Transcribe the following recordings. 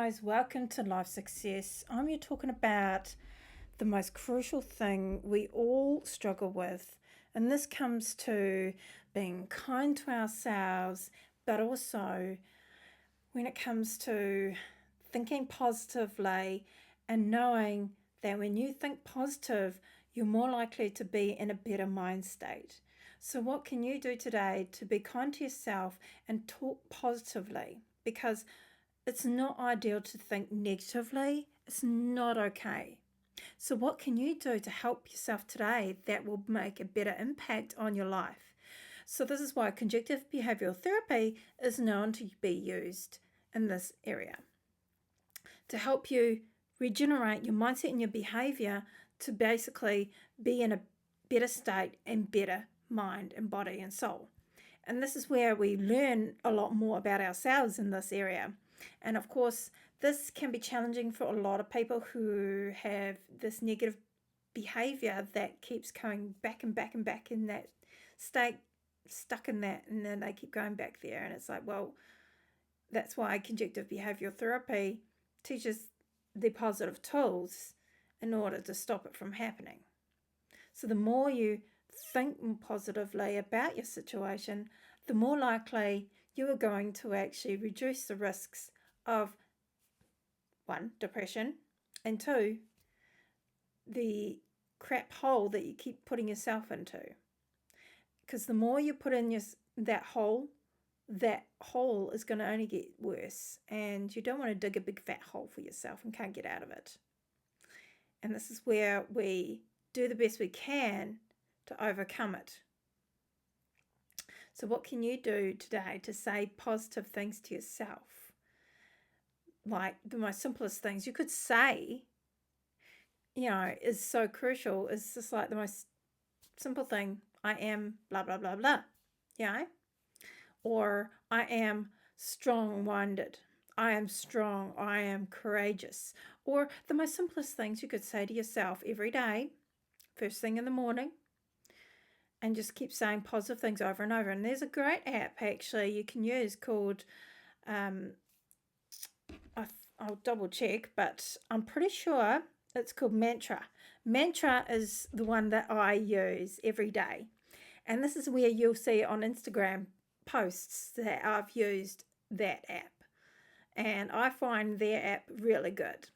guys, welcome to Life Success. I'm here talking about the most crucial thing we all struggle with, and this comes to being kind to ourselves, but also when it comes to thinking positively and knowing that when you think positive, you're more likely to be in a better mind state. So, what can you do today to be kind to yourself and talk positively? Because it's not ideal to think negatively. It's not okay. So, what can you do to help yourself today that will make a better impact on your life? So, this is why conjunctive behavioral therapy is known to be used in this area to help you regenerate your mindset and your behavior to basically be in a better state and better mind and body and soul. And this is where we learn a lot more about ourselves in this area. And of course, this can be challenging for a lot of people who have this negative behavior that keeps going back and back and back in that state, stuck in that, and then they keep going back there. And it's like, well, that's why conjunctive behavioral therapy teaches the positive tools in order to stop it from happening. So the more you think positively about your situation, the more likely you are going to actually reduce the risks of one, depression, and two, the crap hole that you keep putting yourself into. Because the more you put in that hole is going to only get worse, and you don't want to dig a big fat hole for yourself and can't get out of it. And this is where we do the best we can to overcome it. So what can you do today to say positive things to yourself? Like the most simplest things you could say, is so crucial. It's just like the most simple thing. I am blah, blah, blah, blah. Or I am strong-minded. I am strong. I am courageous. Or the most simplest things you could say to yourself every day, first thing in the morning, and just keep saying positive things over and over. And there's a great app actually you can use called, I'll double check, but I'm pretty sure it's called Mantra. Mantra is the one that I use every day. And this is where you'll see on Instagram posts that I've used that app. And I find their app really good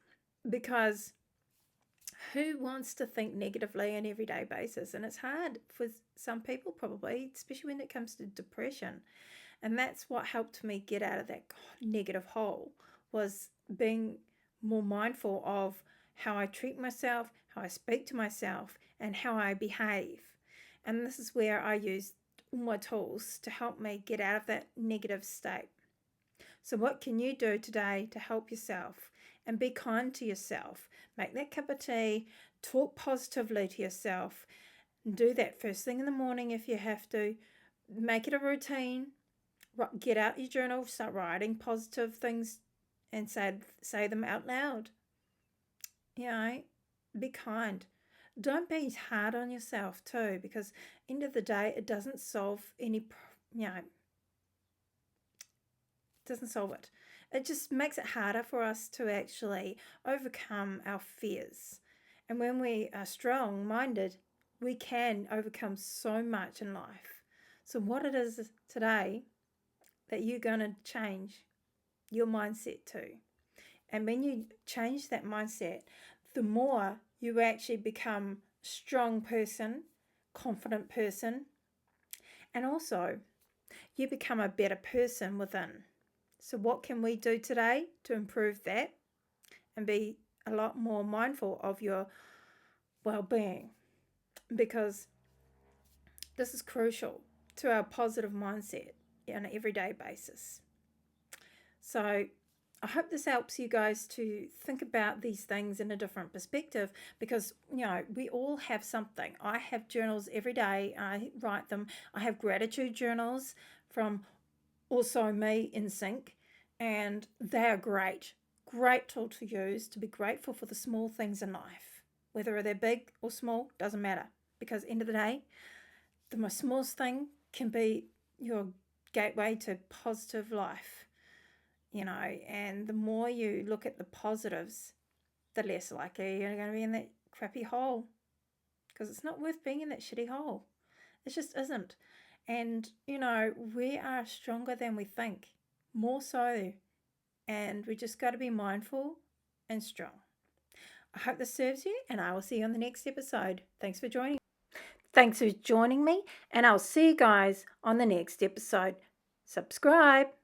because who wants to think negatively on an everyday basis? And it's hard for some people probably, especially when it comes to depression. And that's what helped me get out of that negative hole, was being more mindful of how I treat myself, how I speak to myself, and how I behave. And this is where I use all my tools to help me get out of that negative state. So what can you do today to help yourself and be kind to yourself? Make that cup of tea, talk positively to yourself, and do that first thing in the morning if you have to. Make it a routine. Get out your journal, start writing positive things and say them out loud. Be kind. Don't be hard on yourself too, because end of the day, it doesn't solve any, doesn't solve it. It just makes it harder for us to actually overcome our fears. And when we are strong-minded, we can overcome so much in life. So what it is today that you're going to change your mindset too. And when you change that mindset, the more you actually become a strong person, confident person, and also you become a better person within. So what can we do today to improve that and be a lot more mindful of your well-being? Because this is crucial to our positive mindset on an everyday basis. So I hope this helps you guys to think about these things in a different perspective, because we all have something. I have journals every day. I write them. I have gratitude journals from Also Me in Sync, and they are great tool to use to be grateful for the small things in life, whether they're big or small, doesn't matter, because end of the day, the most smallest thing can be your gateway to positive life. and the more you look at the positives, the less likely you're going to be in that crappy hole, because it's not worth being in that shitty hole. It just isn't. And, we are stronger than we think, more so. And we just got to be mindful and strong. I hope this serves you, and I will see you on the next episode. Thanks for joining me, and I'll see you guys on the next episode. Subscribe.